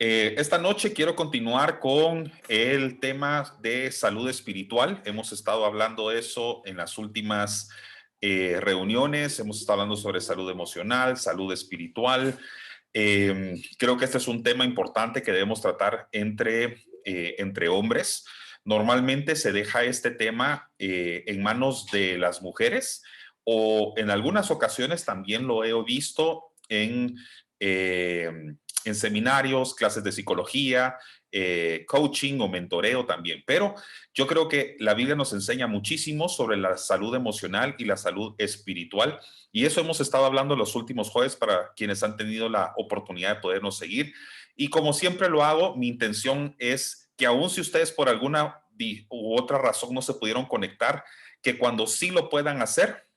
Esta noche quiero continuar con el tema de salud espiritual. Hemos estado hablando de eso en las últimas reuniones. Hemos estado hablando sobre salud emocional, salud espiritual. Creo que este es un tema importante que debemos tratar entre hombres. Normalmente se deja este tema en manos de las mujeres, o en algunas ocasiones también lo he visto en seminarios, clases de psicología, coaching o mentoreo también. Pero yo creo que la Biblia nos enseña muchísimo sobre la salud emocional y la salud espiritual. Y eso hemos estado hablando los últimos jueves para quienes han tenido la oportunidad de podernos seguir. Y como siempre lo hago, mi intención es que aun si ustedes por alguna u otra razón no se pudieron conectar, que cuando sí lo puedan hacer,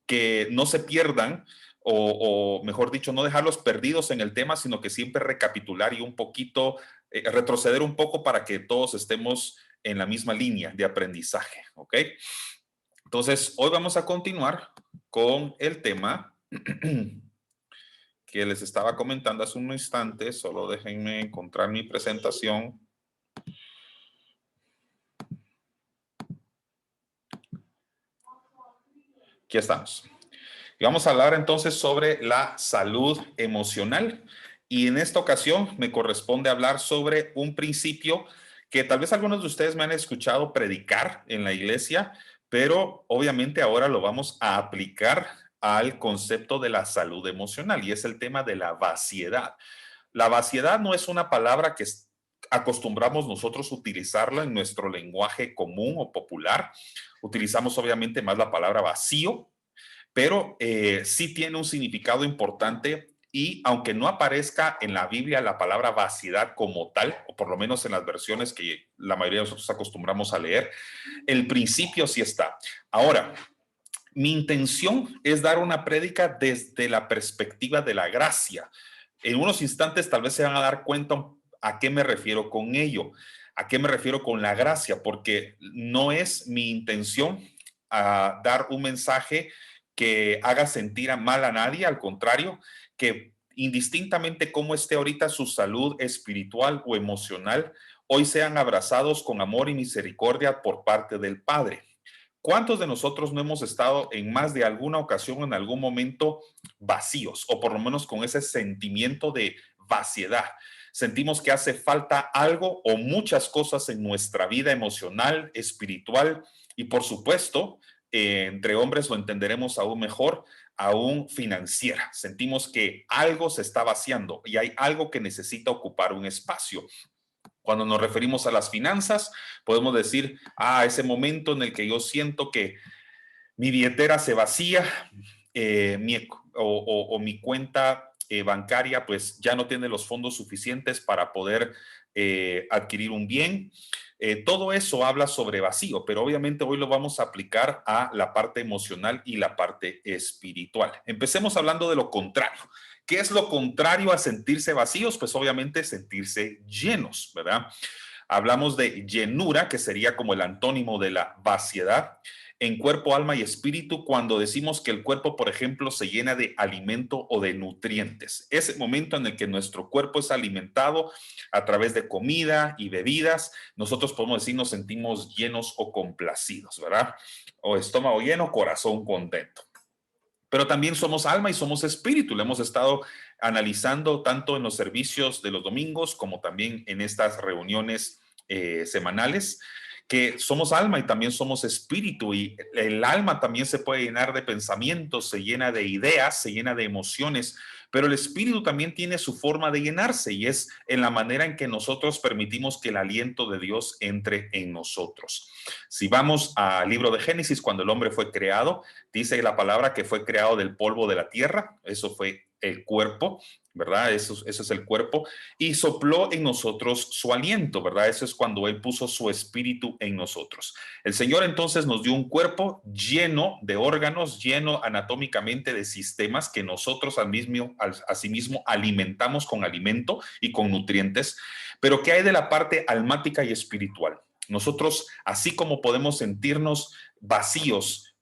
que no se pierdan o mejor dicho, no dejarlos perdidos en el tema, sino que siempre recapitular y un poquito, retroceder un poco para que todos estemos en la misma línea de aprendizaje, ¿ok? Entonces, hoy vamos a continuar con el tema que les estaba comentando hace un instante. Solo déjenme encontrar mi presentación. Aquí estamos. Y vamos a hablar entonces sobre la salud emocional. Y en esta ocasión me corresponde hablar sobre un principio que tal vez algunos de ustedes me han escuchado predicar en la iglesia, pero obviamente ahora lo vamos a aplicar al concepto de la salud emocional, y es el tema de la vaciedad. La vaciedad no es una palabra que acostumbramos nosotros utilizarla en nuestro lenguaje común o popular. Utilizamos obviamente más la palabra vacío, pero sí tiene un significado importante, y aunque no aparezca en la Biblia la palabra vaciedad como tal, o por lo menos en las versiones que la mayoría de nosotros acostumbramos a leer, el principio sí está. Ahora, mi intención es dar una prédica desde la perspectiva de la gracia. En unos instantes tal vez se van a dar cuenta a qué me refiero con ello, a qué me refiero con la gracia, porque no es mi intención dar un mensaje que haga sentir a mal a nadie, al contrario, que indistintamente cómo esté ahorita su salud espiritual o emocional, hoy sean abrazados con amor y misericordia por parte del Padre. ¿Cuántos de nosotros no hemos estado en más de alguna ocasión, en algún momento, vacíos, o por lo menos con ese sentimiento de vaciedad? Sentimos que hace falta algo o muchas cosas en nuestra vida emocional, espiritual y, por supuesto, entre hombres lo entenderemos aún mejor, aún financiera. Sentimos que algo se está vaciando y hay algo que necesita ocupar un espacio. Cuando nos referimos a las finanzas, podemos decir, ese momento en el que yo siento que mi billetera se vacía, mi cuenta bancaria pues ya no tiene los fondos suficientes para poder adquirir un bien. Todo eso habla sobre vacío, pero obviamente hoy lo vamos a aplicar a la parte emocional y la parte espiritual. Empecemos hablando de lo contrario. ¿Qué es lo contrario a sentirse vacíos? Pues obviamente sentirse llenos, ¿verdad? Hablamos de llenura, que sería como el antónimo de la vaciedad, en cuerpo, alma y espíritu, cuando decimos que el cuerpo, por ejemplo, se llena de alimento o de nutrientes. Ese momento en el que nuestro cuerpo es alimentado a través de comida y bebidas, nosotros podemos decir nos sentimos llenos o complacidos, ¿verdad? O estómago lleno, corazón contento. Pero también somos alma y somos espíritu. Lo hemos estado analizando tanto en los servicios de los domingos como también en estas reuniones semanales, que somos alma y también somos espíritu, y el alma también se puede llenar de pensamientos, se llena de ideas, se llena de emociones, pero el espíritu también tiene su forma de llenarse, y es en la manera en que nosotros permitimos que el aliento de Dios entre en nosotros. Si vamos al libro de Génesis, cuando el hombre fue creado, dice la palabra que fue creado del polvo de la tierra. Eso fue el cuerpo, ¿verdad? Eso es el cuerpo. Y sopló en nosotros su aliento, ¿verdad? Eso es cuando Él puso su espíritu en nosotros. El Señor entonces nos dio un cuerpo lleno de órganos, lleno anatómicamente de sistemas que nosotros asimismo alimentamos con alimento y con nutrientes. Pero ¿qué hay de la parte almática y espiritual? Nosotros, así como podemos sentirnos vacíos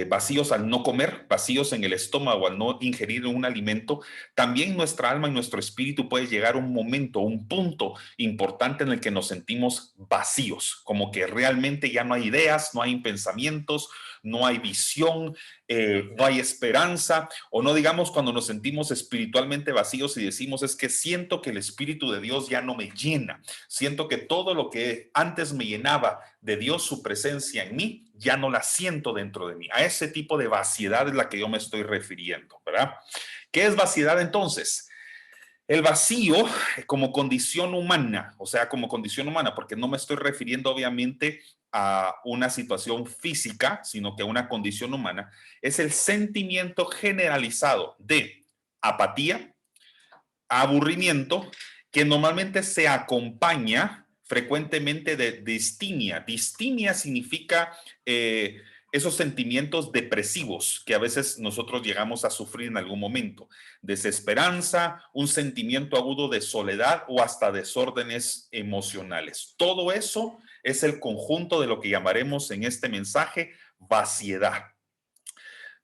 vacíos al no comer, vacíos en el estómago al no ingerir un alimento, también nuestra alma y nuestro espíritu puede llegar a un momento, un punto importante en el que nos sentimos vacíos, como que realmente ya no hay ideas, no hay pensamientos, no hay visión, no hay esperanza, o no digamos cuando nos sentimos espiritualmente vacíos y decimos es que siento que el Espíritu de Dios ya no me llena, siento que todo lo que antes me llenaba de Dios, su presencia en mí, ya no la siento dentro de mí. A ese tipo de vaciedad es la que yo me estoy refiriendo, ¿verdad? ¿Qué es vaciedad entonces? El vacío como condición humana, o sea, como condición humana, porque no me estoy refiriendo obviamente a una situación física, sino que a una condición humana, es el sentimiento generalizado de apatía, aburrimiento, que normalmente se acompaña frecuentemente de distimia. Distimia significa esos sentimientos depresivos que a veces nosotros llegamos a sufrir en algún momento. Desesperanza, un sentimiento agudo de soledad o hasta desórdenes emocionales. Todo eso es el conjunto de lo que llamaremos en este mensaje vaciedad.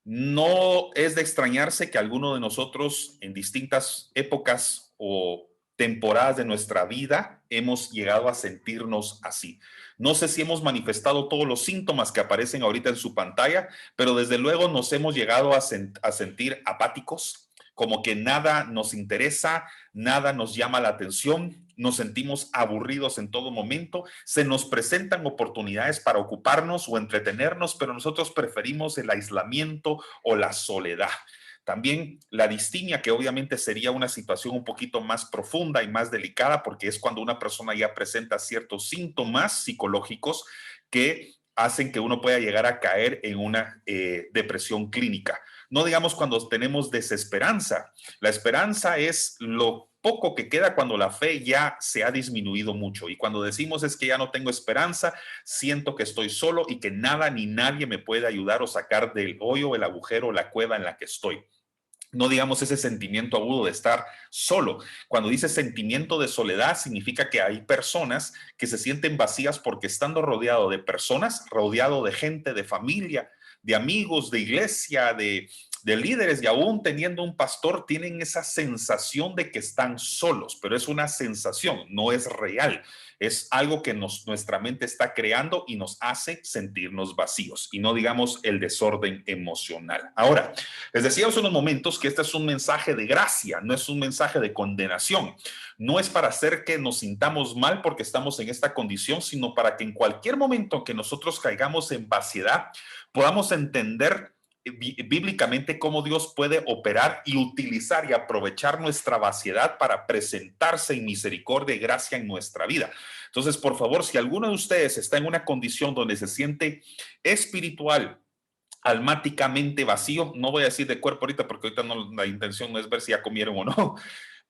No es de extrañarse que alguno de nosotros en distintas épocas o temporadas de nuestra vida hemos llegado a sentirnos así. No sé si hemos manifestado todos los síntomas que aparecen ahorita en su pantalla, pero desde luego nos hemos llegado a sentir apáticos, como que nada nos interesa, nada nos llama la atención, nos sentimos aburridos en todo momento, se nos presentan oportunidades para ocuparnos o entretenernos, pero nosotros preferimos el aislamiento o la soledad. También la distimia, que obviamente sería una situación un poquito más profunda y más delicada, porque es cuando una persona ya presenta ciertos síntomas psicológicos que hacen que uno pueda llegar a caer en una depresión clínica. No digamos cuando tenemos desesperanza. La esperanza es lo poco que queda cuando la fe ya se ha disminuido mucho. Y cuando decimos es que ya no tengo esperanza, siento que estoy solo y que nada ni nadie me puede ayudar o sacar del hoyo, el agujero, la cueva en la que estoy. No digamos ese sentimiento agudo de estar solo. Cuando dice sentimiento de soledad, significa que hay personas que se sienten vacías porque estando rodeado de personas, rodeado de gente, de familia, de amigos, de iglesia, de líderes y aún teniendo un pastor, tienen esa sensación de que están solos, pero es una sensación, no es real. Es algo que nuestra mente está creando y nos hace sentirnos vacíos y no digamos el desorden emocional. Ahora, les decía hace unos momentos que este es un mensaje de gracia, no es un mensaje de condenación. No es para hacer que nos sintamos mal porque estamos en esta condición, sino para que en cualquier momento que nosotros caigamos en vaciedad, podamos entender bíblicamente cómo Dios puede operar y utilizar y aprovechar nuestra vaciedad para presentarse en misericordia y gracia en nuestra vida. Entonces, por favor, si alguno de ustedes está en una condición donde se siente espiritual, almáticamente vacío, no voy a decir de cuerpo ahorita porque ahorita no, la intención no es ver si ya comieron o no,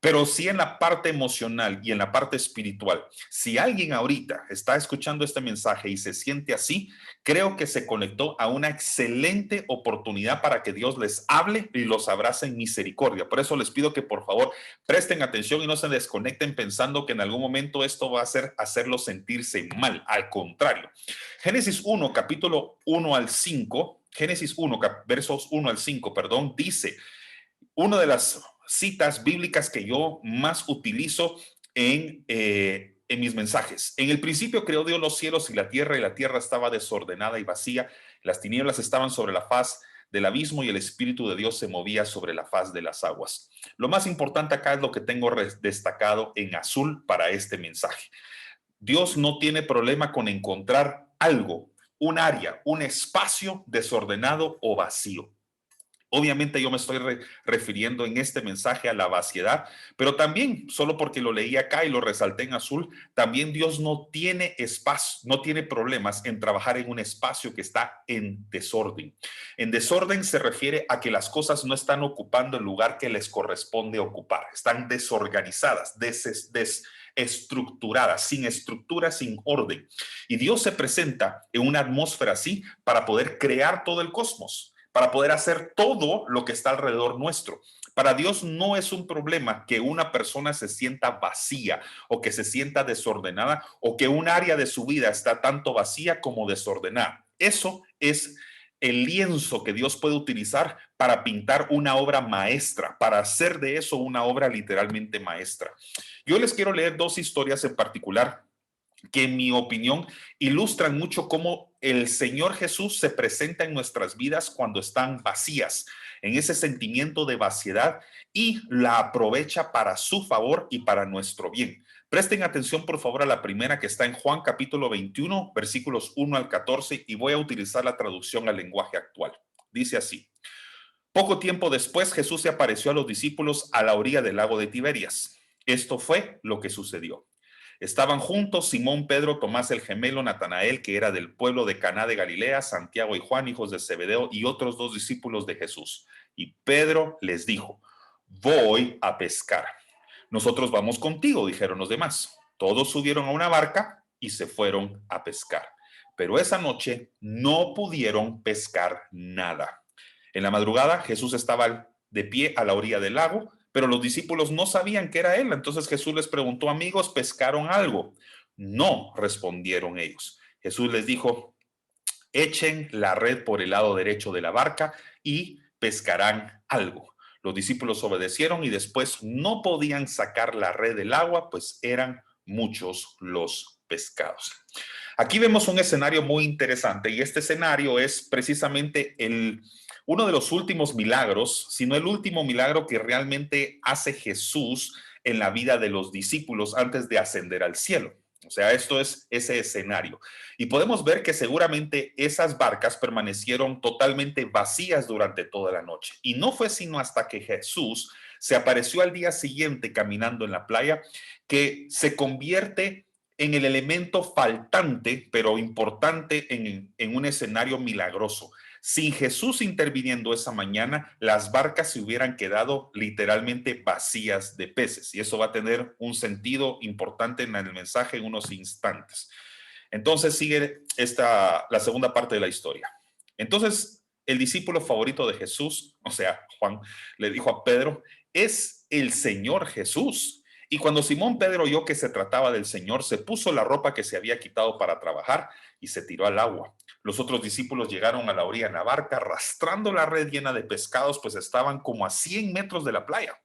pero sí en la parte emocional y en la parte espiritual. Si alguien ahorita está escuchando este mensaje y se siente así, creo que se conectó a una excelente oportunidad para que Dios les hable y los abrace en misericordia. Por eso les pido que por favor presten atención y no se desconecten pensando que en algún momento esto va a hacerlos sentirse mal. Al contrario, Génesis 1, capítulo 1 al 5, Génesis 1, versos 1 al 5, perdón, dice, una de las citas bíblicas que yo más utilizo en mis mensajes. En el principio creó Dios los cielos y la tierra estaba desordenada y vacía, las tinieblas estaban sobre la faz del abismo y el Espíritu de Dios se movía sobre la faz de las aguas. Lo más importante acá es lo que tengo destacado en azul para este mensaje. Dios no tiene problema con encontrar algo, un área, un espacio desordenado o vacío. Obviamente yo me estoy refiriendo en este mensaje a la vaciedad, pero también, solo porque lo leí acá y lo resalté en azul, también Dios no tiene espacio, no tiene problemas en trabajar en un espacio que está en desorden. En desorden se refiere a que las cosas no están ocupando el lugar que les corresponde ocupar, están desorganizadas, estructuradas, sin estructura, sin orden. Y Dios se presenta en una atmósfera así para poder crear todo el cosmos, para poder hacer todo lo que está alrededor nuestro. Para Dios no es un problema que una persona se sienta vacía o que se sienta desordenada o que un área de su vida está tanto vacía como desordenada. Eso es el lienzo que Dios puede utilizar para pintar una obra maestra, para hacer de eso una obra literalmente maestra. Yo les quiero leer dos historias en particular que en mi opinión ilustran mucho cómo el Señor Jesús se presenta en nuestras vidas cuando están vacías, en ese sentimiento de vaciedad, y la aprovecha para su favor y para nuestro bien. Presten atención por favor a la primera, que está en Juan capítulo 21, versículos 1 al 14, y voy a utilizar la traducción al lenguaje actual. Dice así: poco tiempo después Jesús se apareció a los discípulos a la orilla del lago de Tiberias. Esto fue lo que sucedió. Estaban juntos Simón, Pedro, Tomás el gemelo, Natanael, que era del pueblo de Caná de Galilea, Santiago y Juan, hijos de Zebedeo, y otros dos discípulos de Jesús. Y Pedro les dijo: voy a pescar. Nosotros vamos contigo, dijeron los demás. Todos subieron a una barca y se fueron a pescar. Pero esa noche no pudieron pescar nada. En la madrugada Jesús estaba de pie a la orilla del lago, pero los discípulos no sabían que era él. Entonces Jesús les preguntó: amigos, ¿pescaron algo? No, respondieron ellos. Jesús les dijo: echen la red por el lado derecho de la barca y pescarán algo. Los discípulos obedecieron y después no podían sacar la red del agua, pues eran muchos los pescados. Aquí vemos un escenario muy interesante, y este escenario es precisamente uno de los últimos milagros, si no el último milagro que realmente hace Jesús en la vida de los discípulos antes de ascender al cielo. O sea, esto es ese escenario. Y podemos ver que seguramente esas barcas permanecieron totalmente vacías durante toda la noche. Y no fue sino hasta que Jesús se apareció al día siguiente caminando en la playa que se convierte en el elemento faltante, pero importante en un escenario milagroso. Sin Jesús interviniendo esa mañana, las barcas se hubieran quedado literalmente vacías de peces, y eso va a tener un sentido importante en el mensaje en unos instantes. Entonces sigue la segunda parte de la historia. Entonces el discípulo favorito de Jesús, o sea, Juan, le dijo a Pedro: es el Señor Jesús. Y cuando Simón Pedro oyó que se trataba del Señor, se puso la ropa que se había quitado para trabajar y se tiró al agua. Los otros discípulos llegaron a la orilla en la barca, arrastrando la red llena de pescados, pues estaban como a 100 metros de la playa.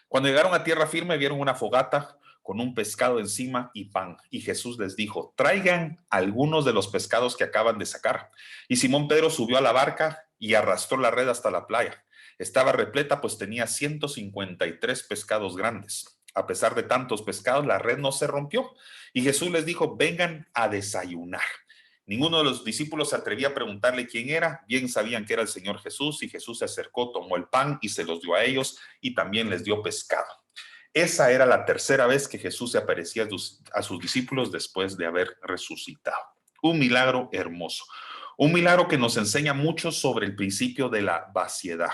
Cuando llegaron a tierra firme, vieron una fogata con un pescado encima y pan. Y Jesús les dijo: traigan algunos de los pescados que acaban de sacar. Y Simón Pedro subió a la barca y arrastró la red hasta la playa. Estaba repleta, pues tenía 153 pescados grandes. A pesar de tantos pescados, la red no se rompió. Y Jesús les dijo: vengan a desayunar. Ninguno de los discípulos se atrevía a preguntarle quién era. Bien sabían que era el Señor Jesús, y Jesús se acercó, tomó el pan y se los dio a ellos, y también les dio pescado. Esa era la tercera vez que Jesús se aparecía a sus discípulos después de haber resucitado. Un milagro hermoso. Un milagro que nos enseña mucho sobre el principio de la vaciedad.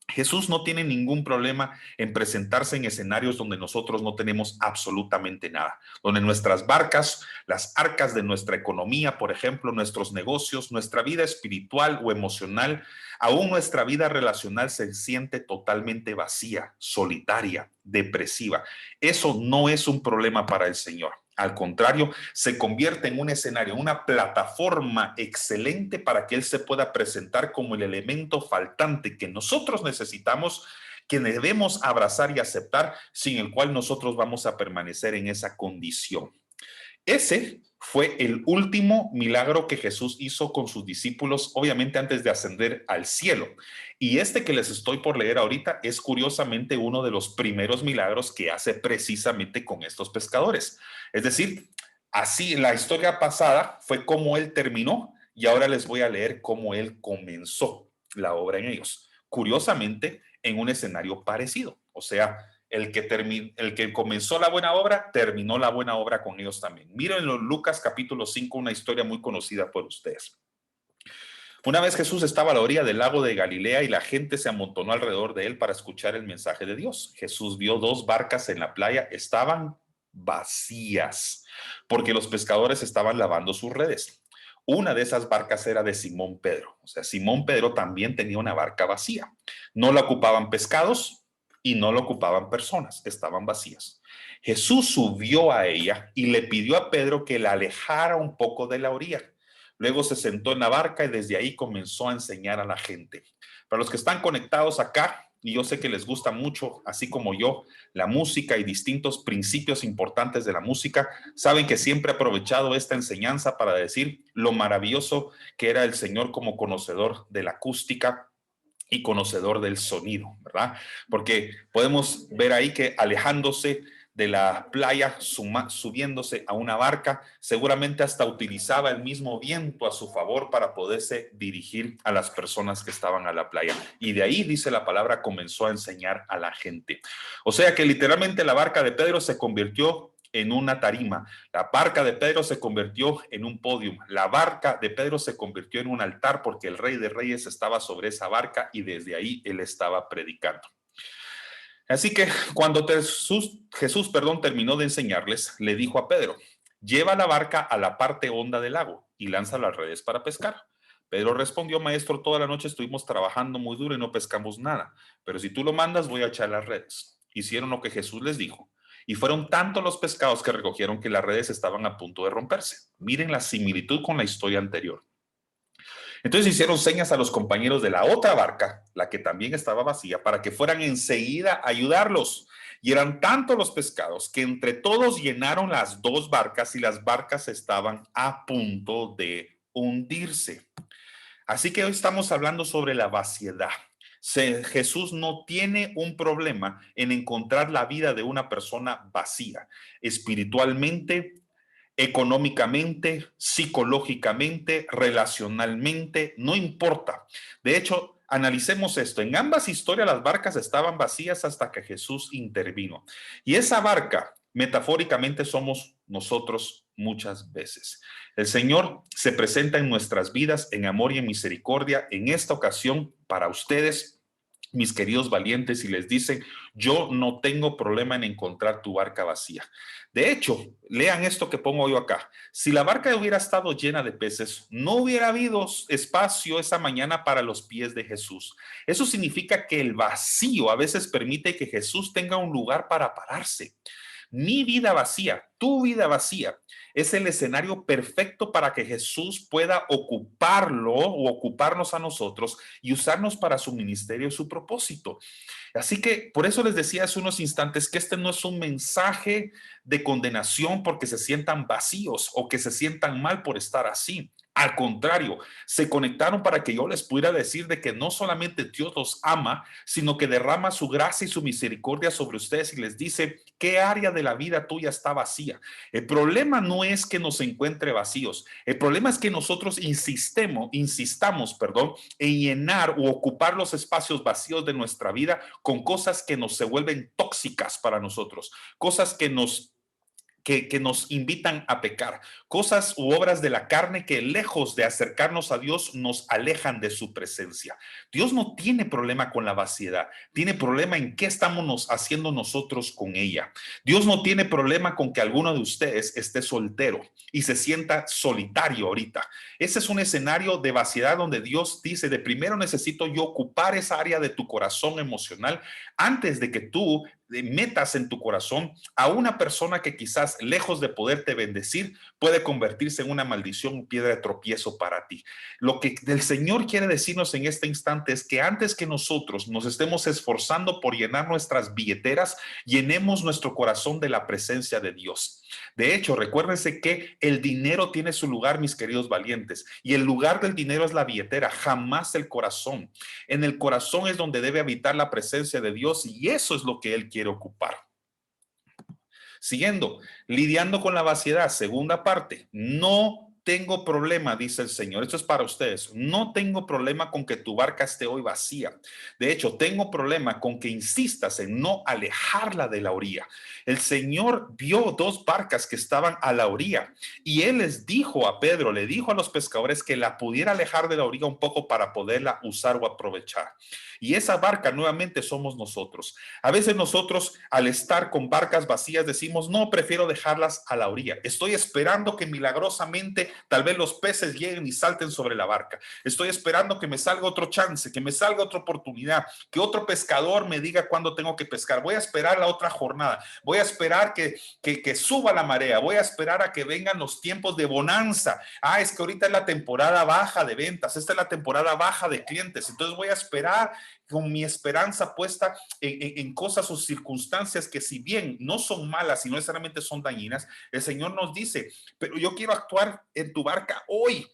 Jesús no tiene ningún problema en presentarse en escenarios donde nosotros no tenemos absolutamente nada, donde nuestras barcas, las arcas de nuestra economía, por ejemplo, nuestros negocios, nuestra vida espiritual o emocional, aún nuestra vida relacional se siente totalmente vacía, solitaria, depresiva. Eso no es un problema para el Señor. Al contrario, se convierte en un escenario, una plataforma excelente para que Él se pueda presentar como el elemento faltante que nosotros necesitamos, que debemos abrazar y aceptar, sin el cual nosotros vamos a permanecer en esa condición. Ese fue el último milagro que Jesús hizo con sus discípulos, obviamente antes de ascender al cielo. Y este que les estoy por leer ahorita es curiosamente uno de los primeros milagros que hace precisamente con estos pescadores. Es decir, así la historia pasada fue cómo él terminó, y ahora les voy a leer cómo él comenzó la obra en ellos. Curiosamente, en un escenario parecido. O sea, el que comenzó la buena obra, terminó la buena obra con ellos también. Miren en Lucas capítulo 5, una historia muy conocida por ustedes. Una vez Jesús estaba a la orilla del lago de Galilea y la gente se amontonó alrededor de él para escuchar el mensaje de Dios. Jesús vio dos barcas en la playa, estaban vacías, porque los pescadores estaban lavando sus redes. Una de esas barcas era de Simón Pedro. O sea, Simón Pedro también tenía una barca vacía. No la ocupaban pescados y no la ocupaban personas, estaban vacías. Jesús subió a ella y le pidió a Pedro que la alejara un poco de la orilla. Luego se sentó en la barca y desde ahí comenzó a enseñar a la gente. Para los que están conectados acá, y yo sé que les gusta mucho, así como yo, la música y distintos principios importantes de la música, saben que siempre he aprovechado esta enseñanza para decir lo maravilloso que era el Señor como conocedor de la acústica y conocedor del sonido, ¿verdad? Porque podemos ver ahí que alejándose de la playa, subiéndose a una barca, seguramente hasta utilizaba el mismo viento a su favor para poderse dirigir a las personas que estaban a la playa. Y de ahí, dice la palabra, comenzó a enseñar a la gente. O sea que literalmente la barca de Pedro se convirtió en una tarima. La barca de Pedro se convirtió en un podium. La barca de Pedro se convirtió en un altar porque el Rey de Reyes estaba sobre esa barca y desde ahí él estaba predicando. Así que cuando Jesús terminó de enseñarles, le dijo a Pedro, lleva la barca a la parte honda del lago y lanza las redes para pescar. Pedro respondió, maestro, toda la noche estuvimos trabajando muy duro y no pescamos nada, pero si tú lo mandas voy a echar las redes. Hicieron lo que Jesús les dijo y fueron tantos los pescados que recogieron que las redes estaban a punto de romperse. Miren la similitud con la historia anterior. Entonces hicieron señas a los compañeros de la otra barca, la que también estaba vacía, para que fueran enseguida a ayudarlos. Y eran tantos los pescados que entre todos llenaron las dos barcas y las barcas estaban a punto de hundirse. Así que hoy estamos hablando sobre la vaciedad. Jesús no tiene un problema en encontrar la vida de una persona vacía, espiritualmente, económicamente, psicológicamente, relacionalmente, no importa. De hecho, analicemos esto. En ambas historias las barcas estaban vacías hasta que Jesús intervino. Y esa barca, metafóricamente, somos nosotros muchas veces. El Señor se presenta en nuestras vidas en amor y en misericordia. En esta ocasión, para ustedes, mis queridos valientes, y les dice, yo no tengo problema en encontrar tu barca vacía. De hecho, lean esto que pongo yo acá. Si la barca hubiera estado llena de peces, no hubiera habido espacio esa mañana para los pies de Jesús. Eso significa que el vacío a veces permite que Jesús tenga un lugar para pararse. Mi vida vacía, tu vida vacía, es el escenario perfecto para que Jesús pueda ocuparlo o ocuparnos a nosotros y usarnos para su ministerio y su propósito. Así que por eso les decía hace unos instantes que este no es un mensaje de condenación porque se sientan vacíos o que se sientan mal por estar así. Al contrario, se conectaron para que yo les pudiera decir de que no solamente Dios los ama, sino que derrama su gracia y su misericordia sobre ustedes y les dice qué área de la vida tuya está vacía. El problema no es que nos encuentre vacíos. El problema es que nosotros insistamos, en llenar o ocupar los espacios vacíos de nuestra vida con cosas que nos se vuelven tóxicas para nosotros, cosas que nos invitan a pecar, cosas u obras de la carne que lejos de acercarnos a Dios nos alejan de su presencia. Dios no tiene problema con la vaciedad, tiene problema en qué estamos haciendo nosotros con ella. Dios no tiene problema con que alguno de ustedes esté soltero y se sienta solitario ahorita. Ese es un escenario de vaciedad donde Dios dice, de primero necesito yo ocupar esa área de tu corazón emocional antes de que tú metas en tu corazón a una persona que quizás lejos de poderte bendecir puede convertirse en una maldición, piedra de tropiezo para ti. Lo que el Señor quiere decirnos en este instante es que antes que nosotros nos estemos esforzando por llenar nuestras billeteras, llenemos nuestro corazón de la presencia de Dios. De hecho, recuérdense que el dinero tiene su lugar, mis queridos valientes, y el lugar del dinero es la billetera, jamás el corazón. En el corazón es donde debe habitar la presencia de Dios y eso es lo que Él quiere ocupar. Siguiendo, lidiando con la vaciedad, segunda parte, no tengo problema, dice el Señor. Esto es para ustedes. No tengo problema con que tu barca esté hoy vacía. De hecho, tengo problema con que insistas en no alejarla de la orilla. El Señor vio dos barcas que estaban a la orilla y Él les dijo a Pedro, le dijo a los pescadores que la pudiera alejar de la orilla un poco para poderla usar o aprovechar. Y esa barca nuevamente somos nosotros. A veces nosotros al estar con barcas vacías decimos, no, prefiero dejarlas a la orilla. Estoy esperando que milagrosamente tal vez los peces lleguen y salten sobre la barca. Estoy esperando que me salga otro chance, que me salga otra oportunidad, que otro pescador me diga cuándo tengo que pescar. Voy a esperar la otra jornada. Voy a esperar que suba la marea. Voy a esperar a que vengan los tiempos de bonanza. Es que ahorita es la temporada baja de ventas. Esta es la temporada baja de clientes. Entonces voy a esperar con mi esperanza puesta en cosas o circunstancias que, si bien no son malas y no necesariamente son dañinas, el Señor nos dice, pero yo quiero actuar en tu barca hoy.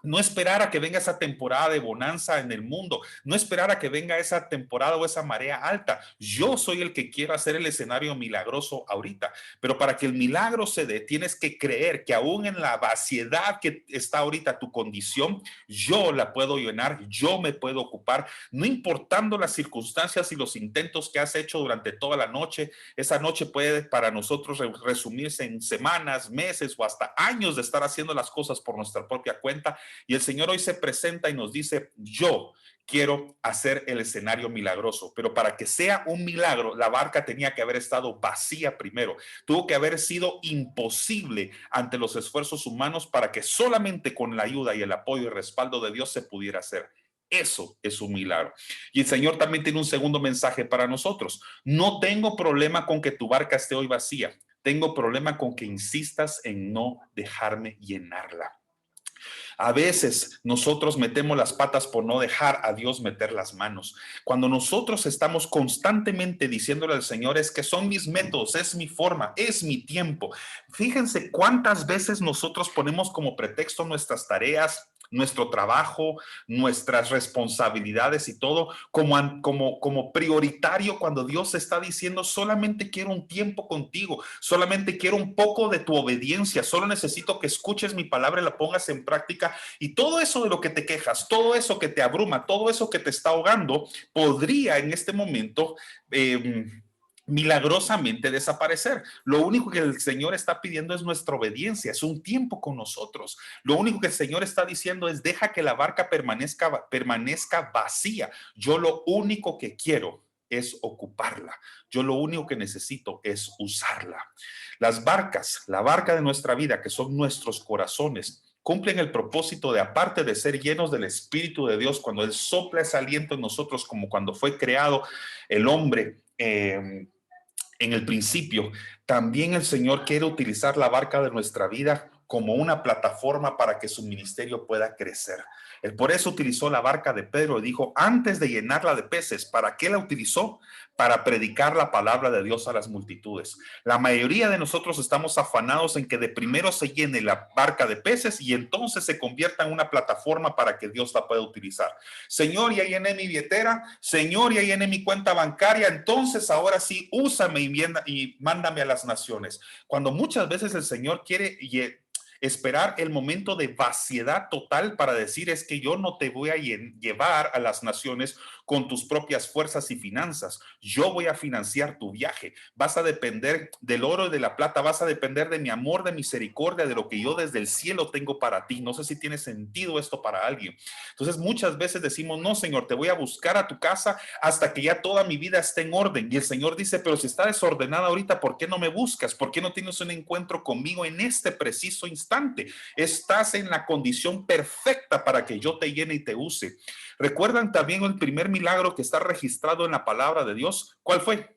No esperar a que venga esa temporada de bonanza en el mundo, no esperar a que venga esa temporada o esa marea alta. Yo soy el que quiero hacer el escenario milagroso ahorita, pero para que el milagro se dé, tienes que creer que aún en la vaciedad que está ahorita tu condición, yo la puedo llenar, yo me puedo ocupar, no importando las circunstancias y los intentos que has hecho durante toda la noche. Esa noche puede para nosotros resumirse en semanas, meses o hasta años de estar haciendo las cosas por nuestra propia cuenta. Y el Señor hoy se presenta y nos dice, yo quiero hacer el escenario milagroso, pero para que sea un milagro, la barca tenía que haber estado vacía primero. Tuvo que haber sido imposible ante los esfuerzos humanos para que solamente con la ayuda y el apoyo y respaldo de Dios se pudiera hacer. Eso es un milagro. Y el Señor también tiene un segundo mensaje para nosotros. No tengo problema con que tu barca esté hoy vacía. Tengo problema con que insistas en no dejarme llenarla. A veces nosotros metemos las patas por no dejar a Dios meter las manos. Cuando nosotros estamos constantemente diciéndole al Señor, es que son mis métodos, es mi forma, es mi tiempo. Fíjense cuántas veces nosotros ponemos como pretexto nuestras tareas, nuestro trabajo, nuestras responsabilidades y todo como prioritario, cuando Dios está diciendo, solamente quiero un tiempo contigo, solamente quiero un poco de tu obediencia, solo necesito que escuches mi palabra y la pongas en práctica. Y todo eso de lo que te quejas, todo eso que te abruma, todo eso que te está ahogando, podría en este momento milagrosamente desaparecer. Lo único que el Señor está pidiendo es nuestra obediencia, es un tiempo con nosotros. Lo único que el Señor está diciendo es, deja que la barca permanezca vacía. Yo lo único que quiero es ocuparla. Yo lo único que necesito es usarla. Las barcas, la barca de nuestra vida, que son nuestros corazones, cumplen el propósito de, aparte de ser llenos del Espíritu de Dios, cuando Él sopla ese aliento en nosotros, como cuando fue creado el hombre, en el principio, también el Señor quiere utilizar la barca de nuestra vida como una plataforma para que su ministerio pueda crecer. Él por eso utilizó la barca de Pedro y dijo, antes de llenarla de peces, ¿para qué la utilizó? Para predicar la palabra de Dios a las multitudes. La mayoría de nosotros estamos afanados en que de primero se llene la barca de peces y entonces se convierta en una plataforma para que Dios la pueda utilizar. Señor, ya llené mi billetera, Señor, ya llené mi cuenta bancaria, entonces ahora sí, úsame y mándame a las naciones. Cuando muchas veces el Señor quiere esperar el momento de vaciedad total para decir, es que yo no te voy a llevar a las naciones con tus propias fuerzas y finanzas. Yo voy a financiar tu viaje. Vas a depender del oro y de la plata, vas a depender de mi amor, de misericordia, de lo que yo desde el cielo tengo para ti. No sé si tiene sentido esto para alguien. Entonces muchas veces decimos, no, Señor, te voy a buscar a tu casa hasta que ya toda mi vida esté en orden. Y el Señor dice, pero si está desordenada ahorita, ¿por qué no me buscas? ¿Por qué no tienes un encuentro conmigo en este preciso instante? Estás en la condición perfecta para que yo te llene y te use. ¿Recuerdan también el primer milagro que está registrado en la palabra de Dios? ¿Cuál fue?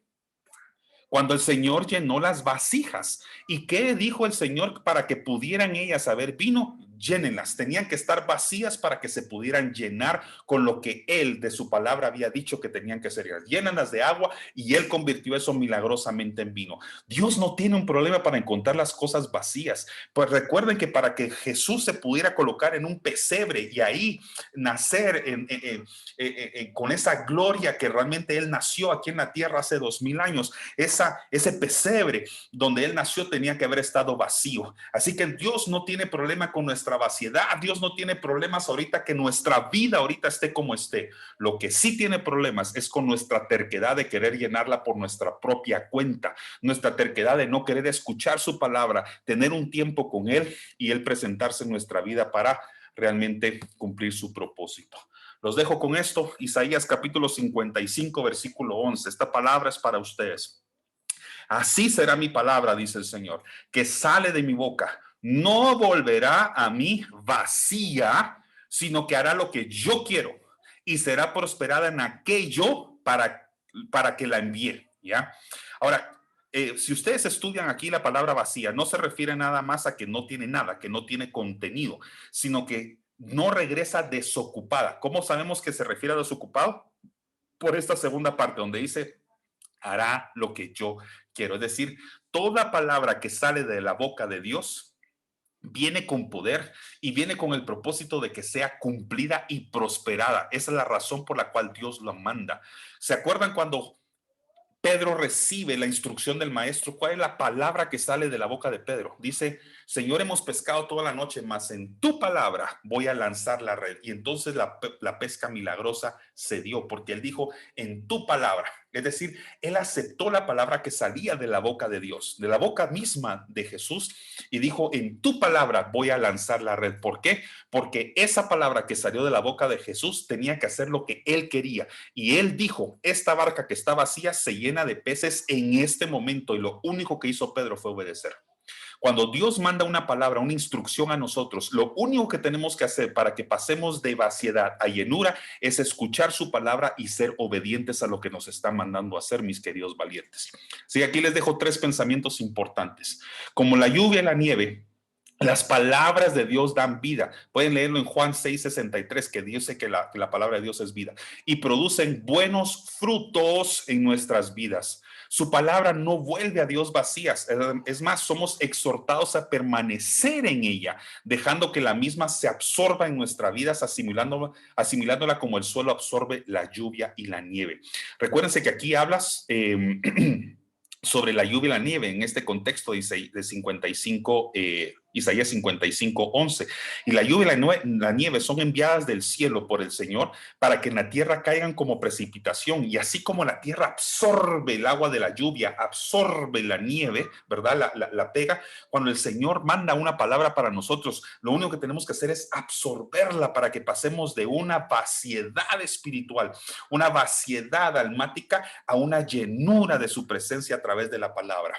Cuando el Señor llenó las vasijas. ¿Y qué dijo el Señor para que pudieran ellas haber vino? Llénenlas. Tenían que estar vacías para que se pudieran llenar con lo que Él de su palabra había dicho que tenían que ser. Llénenlas de agua y Él convirtió eso milagrosamente en vino. Dios no tiene un problema para encontrar las cosas vacías. Pues recuerden que para que Jesús se pudiera colocar en un pesebre y ahí nacer con esa gloria que realmente Él nació aquí en la tierra hace 2000 años, ese pesebre donde Él nació tenía que haber estado vacío. Así que Dios no tiene problema con nuestra vaciedad. Dios no tiene problemas ahorita que nuestra vida ahorita esté como esté. Lo que sí tiene problemas es con nuestra terquedad de querer llenarla por nuestra propia cuenta, nuestra terquedad de no querer escuchar su palabra, tener un tiempo con Él y Él presentarse en nuestra vida para realmente cumplir su propósito. Los dejo con esto, Isaías capítulo 55, versículo 11. Esta palabra es para ustedes. Así será mi palabra, dice el Señor, que sale de mi boca. no volverá a mí vacía, sino que hará lo que yo quiero y será prosperada en aquello para que la envíe, ¿ya? Ahora, si ustedes estudian aquí la palabra vacía, no se refiere nada más a que no tiene nada, que no tiene contenido, sino que no regresa desocupada. ¿Cómo sabemos que se refiere a desocupado? Por esta segunda parte donde dice, hará lo que yo quiero. Es decir, toda palabra que sale de la boca de Dios viene con poder y viene con el propósito de que sea cumplida y prosperada. Esa es la razón por la cual Dios lo manda. ¿Se acuerdan cuando Pedro recibe la instrucción del maestro? ¿Cuál es la palabra que sale de la boca de Pedro? Dice, Señor, hemos pescado toda la noche, mas en tu palabra voy a lanzar la red. Y entonces la pesca milagrosa se dio, porque él dijo, en tu palabra. Es decir, él aceptó la palabra que salía de la boca de Dios, de la boca misma de Jesús, y dijo, en tu palabra voy a lanzar la red. ¿Por qué? Porque esa palabra que salió de la boca de Jesús tenía que hacer lo que él quería. Y él dijo, esta barca que está vacía se llena de peces en este momento, y lo único que hizo Pedro fue obedecer. Cuando Dios manda una palabra, una instrucción a nosotros, lo único que tenemos que hacer para que pasemos de vaciedad a llenura es escuchar su palabra y ser obedientes a lo que nos está mandando a hacer, mis queridos valientes. Sí, aquí les dejo 3 pensamientos importantes. Como la lluvia y la nieve, las palabras de Dios dan vida. Pueden leerlo en Juan 6:63, que dice que la palabra de Dios es vida. Y producen buenos frutos en nuestras vidas. Su palabra no vuelve a Dios vacías. Es más, somos exhortados a permanecer en ella, dejando que la misma se absorba en nuestras vidas, asimilándola como el suelo absorbe la lluvia y la nieve. Recuérdense que aquí hablas sobre la lluvia y la nieve en este contexto de 55, Isaías 55:11. Y la lluvia y la nieve son enviadas del cielo por el Señor para que en la tierra caigan como precipitación. Y así como la tierra absorbe el agua de la lluvia, absorbe la nieve, ¿verdad? La pega. Cuando el Señor manda una palabra para nosotros, lo único que tenemos que hacer es absorberla para que pasemos de una vaciedad espiritual, una vaciedad almática, a una llenura de su presencia a través de la palabra.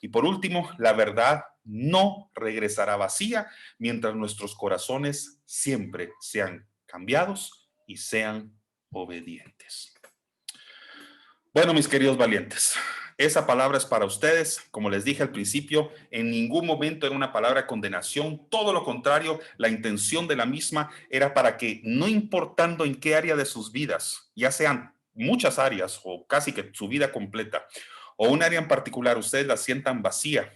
Y por último, la verdad no regresará vacía mientras nuestros corazones siempre sean cambiados y sean obedientes. Bueno, mis queridos valientes, esa palabra es para ustedes. Como les dije al principio, en ningún momento era una palabra de condenación. Todo lo contrario, la intención de la misma era para que, no importando en qué área de sus vidas, ya sean muchas áreas o casi que su vida completa, o un área en particular, ustedes la sientan vacía,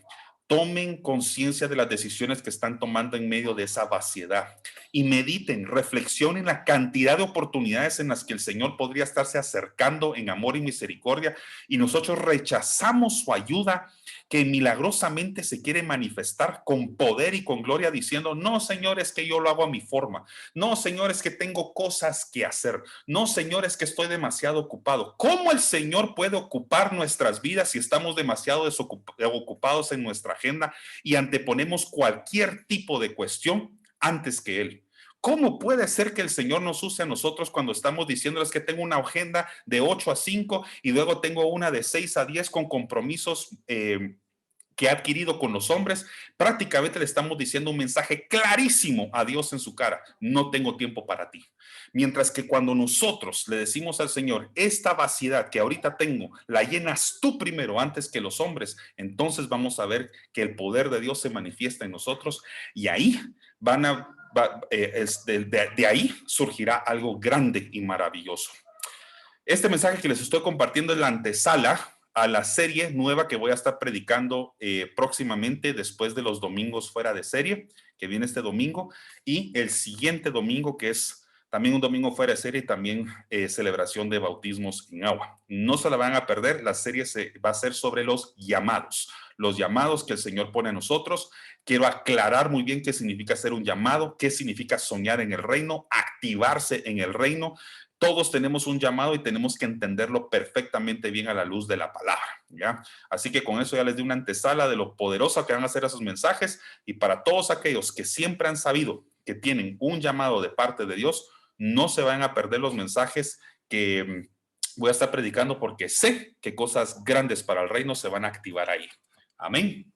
tomen conciencia de las decisiones que están tomando en medio de esa vaciedad y mediten, reflexionen la cantidad de oportunidades en las que el Señor podría estarse acercando en amor y misericordia, y nosotros rechazamos su ayuda que milagrosamente se quiere manifestar con poder y con gloria, diciendo, no, Señor, es que yo lo hago a mi forma. No, Señor, es que tengo cosas que hacer. No, Señor, es que estoy demasiado ocupado. ¿Cómo el Señor puede ocupar nuestras vidas si estamos demasiado ocupados en nuestra agenda y anteponemos cualquier tipo de cuestión antes que Él? ¿Cómo puede ser que el Señor nos use a nosotros cuando estamos diciéndoles que tengo una agenda de 8 a 5 y luego tengo una de 6 a 10 con compromisos que ha adquirido con los hombres? Prácticamente le estamos diciendo un mensaje clarísimo a Dios en su cara: no tengo tiempo para ti. Mientras que cuando nosotros le decimos al Señor, esta vaciedad que ahorita tengo, la llenas tú primero antes que los hombres, entonces vamos a ver que el poder de Dios se manifiesta en nosotros, y ahí de ahí surgirá algo grande y maravilloso. Este mensaje que les estoy compartiendo es la antesala a la serie nueva que voy a estar predicando próximamente, después de los domingos fuera de serie, que viene este domingo, y el siguiente domingo, que es también un domingo fuera de serie, y también celebración de bautismos en agua. No se la van a perder. La serie va a ser sobre los llamados que el Señor pone a nosotros. Quiero aclarar muy bien qué significa ser un llamado, qué significa soñar en el reino, activarse en el reino. Todos tenemos un llamado y tenemos que entenderlo perfectamente bien a la luz de la palabra, ¿ya? Así que con eso ya les di una antesala de lo poderoso que van a ser esos mensajes, y para todos aquellos que siempre han sabido que tienen un llamado de parte de Dios, no se van a perder los mensajes que voy a estar predicando, porque sé que cosas grandes para el reino se van a activar ahí. Amén.